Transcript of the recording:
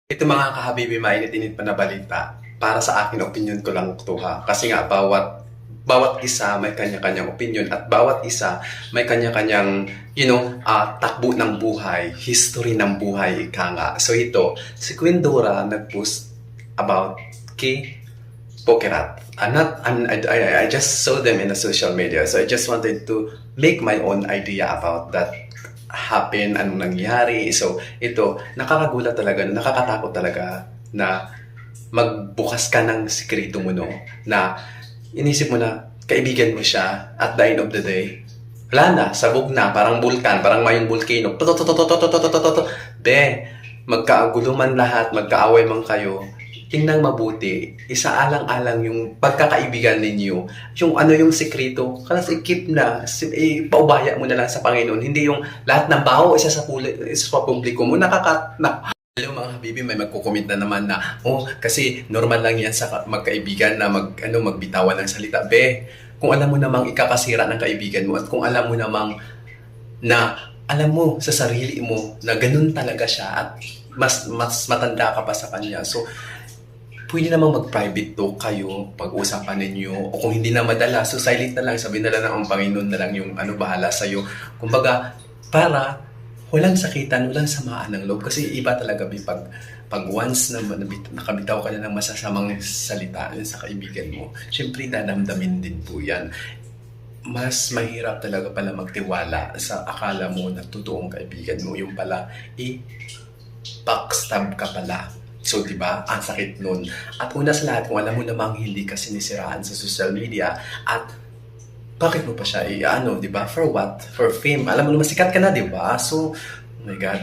Ito mga kahabibi, mainit-init pa na balita. Para sa akin, opinion ko lang ito ha. Kasi nga, bawat isa may kanya-kanyang opinion at bawat isa may kanya-kanyang, takbo ng buhay, history ng buhay, ika nga. So ito, si Queen Dora nag-post about kay Pokerat. I just saw them in the social media. So I just wanted to make my own idea about that happen, anong nangyari. So ito, nakakagulat talaga, nakakatakot talaga na magbukas ka ng sikreto mo, no? Na inisip mo na kaibigan mo siya, at the end of the day, wala na, sabog na, parang vulkan, parang mayong volcano. Be, magkaagulo man lahat, magkaaway man kayo, tingnan mabuti, isaalang-alang yung pagkakaibigan ninyo, yung sikreto, kalas i-keep na, paubaya mo na lang sa Panginoon, hindi yung lahat ng baho isa sa publiko mo, Hello mga habibi, may magko-comment na naman na, kasi normal lang yan sa magkaibigan na magbitawan ng salita. Be, kung alam mo namang ikakasira ng kaibigan mo at kung alam mo namang na alam mo sa sarili mo na ganun talaga siya at mas matanda ka pa sa kanya. So, pwede namang mag-private talk kayo, pag-usapan ninyo, o kung hindi na madala, so silent na lang, sabihin na lang ang Panginoon na lang yung bahala sa'yo. Kumbaga, para walang sakitan, walang samaan ng loob. Kasi iba talaga pag once na nakabitaw ka na ng masasamang salita sa kaibigan mo, syempre dadamdamin din po yan. Mas mahirap talaga pala magtiwala sa akala mo na totoong kaibigan mo. Yung pala, backstab ka pala. So, di ba? Ang sakit nun. At una sa lahat, kung alam mo namang hindi ka sinisiraan sa social media at bakit mo pa siya di ba? For what? For fame. Alam mo naman, sikat ka na, di ba? So, oh my God.